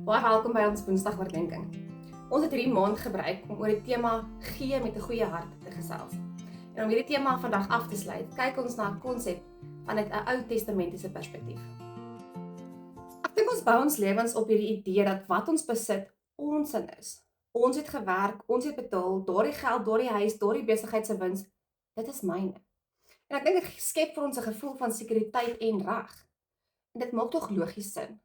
Baie welkom by ons Woensdagoordenkings. Ons het hierdie maand gebruik om oor die tema gee met 'n goeie hart te gesels. En om hierdie tema vandag af te sluit, kyk ons na 'n konsep vanuit 'n Ou Testamentiese perspektief. Ek dink ons bou ons lewens op hierdie idee dat wat ons besit, ons in is. Ons het gewerk, ons het betaal, daardie geld, daardie huis, daardie besigheid se wins, dit is myne. En ek dink dit skep vir ons 'n gevoel van sekuriteit en reg. En dit maak tog logies sin.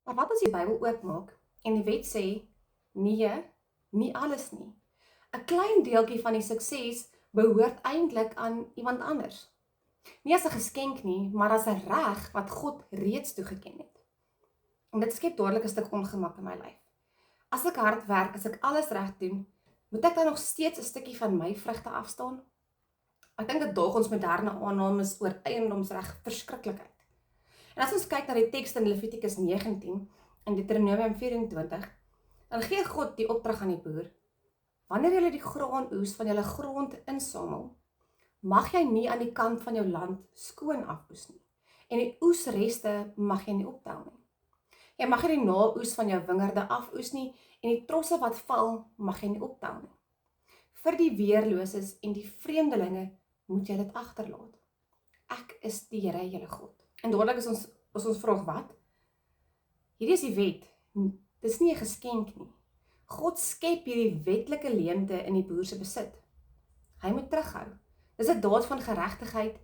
Maar wat as die Bybel oopmaak en die wet sê, nee, nie alles nie. 'n Klein deeltjie van die sukses behoort eintlik aan iemand anders. Nie as 'n geskenk nie, maar as 'n reg wat God reeds toegeken het. En dit skep dadelik 'n stuk ongemak in my lyf. As ek hard werk, as ek alles reg doen, moet ek dan nog steeds 'n stukkie van my vrugte afstaan? Ek dink dit daag ons moderne aannames oor eiendomsreg verskriklikheid. En as ons kyk na die teks in Levitikus 19 en Deuteronomium 24, dan gee God die opdrag aan die boer: wanneer jy die graanoes van jou grond insamel, mag jy nie aan die kant van jou land skoon afoes nie. En die oesreste mag jy nie optel nie. Jy mag nie die naoes van jou wingerde afoes nie en die trosse wat val, mag jy nie optel nie. Vir die weerloses en die vreemdelinge moet jy dit agterlaat. Ek is die Here julle God. En dadelik is ons vraag wat? Hierdie is die wet. Dit is nie 'n geskenk nie. God skep hierdie wetlike leemte in die boer se besit. Hy moet terughou. Dis 'n daad van geregtigheid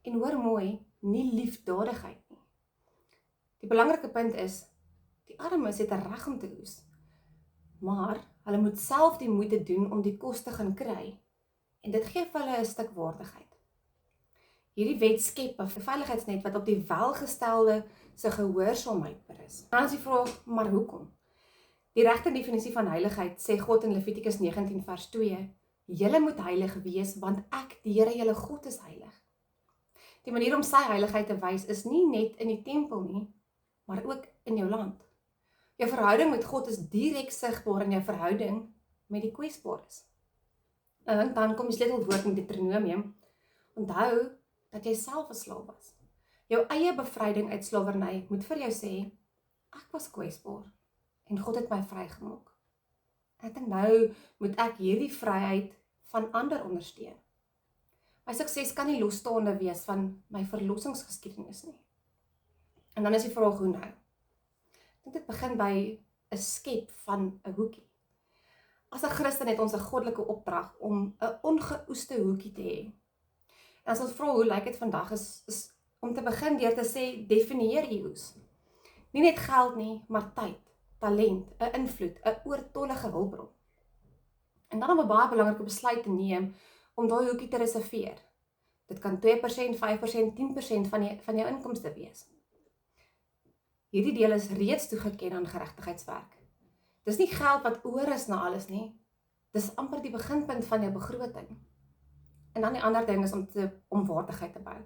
en hoor mooi, nie liefdadigheid nie. Die belangrike punt is, die armes het 'n reg om te oes, maar hulle moet self die moeite doen om die kos te gaan kry, en dit gee vir hulle 'n stuk waardigheid. Hierdie wet skep 'n veiligheidsnet wat op die welgestelde se gehoorsaamheid berus. Dan is die vraag, maar hoekom? Die regte definisie van heiligheid sê God in Levitikus 19 vers 2, julle moet heilig wees, want ek, die Here julle God, is heilig. Die manier om sy heiligheid te wys is nie net in die tempel nie, maar ook in jou land. Jou verhouding met God is direk sigbaar in jou verhouding met die kwesbares. En dan kom die sleutelwoord in Deuteronomium. Onthou dat jy self 'n slaaf was. Jou eie bevryding uit slawerny moet vir jou sê, ek was kwesbaar en God het my vrygemaak. Ek dink nou moet ek hierdie vryheid van ander ondersteun. My sukses kan nie losstaande wees van my verlossingsgeskiedenis nie. En dan is die vraag, hoe nou? Ek dink dit begin by 'n skep van 'n hoekie. As 'n Christen het ons 'n goddelike opdrag om 'n ongeoeste hoekie te hê. En as ons vra hoe lyk dit vandag, is om te begin deur te sê, definieer jy oes. Nie net geld nie, maar tyd, talent, 'n invloed, 'n oortollige hulpbron. En dan om 'n baie belangrike besluit te neem om daai hoekie te reserveer. Dit kan 2%, 5%, 10% van jou inkomste wees. Hierdie deel is reeds toegeken aan geregtigheidswerk. Dis nie geld wat oor is na alles nie. Dis amper die beginpunt van jou begroting. En dan die ander ding is om waardigheid te bou.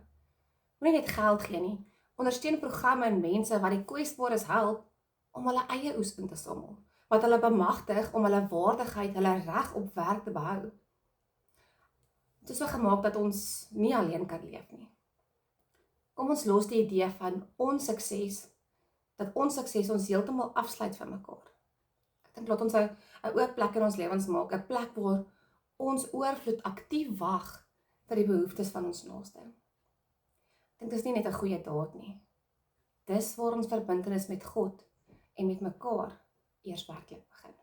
Moenie net geld gee nie. Ondersteun programme en mense wat die kwesbares help om hulle eie oes in te samel, wat hulle bemagtig om hulle waardigheid, hulle reg op werk te behou. Dit is so gemaak dat ons nie alleen kan leef nie. Kom ons los die idee van dat ons sukses ons heeltemal afsluit van mekaar. Ek dink laat ons 'n oop plek in ons lewens maak, 'n plek waar ons oorvloed aktief wag vir die behoeftes van ons naaste. Ek dink dis nie net 'n goeie daad nie. Dis waar ons verbintenis met God en met mekaar eers werklik begin.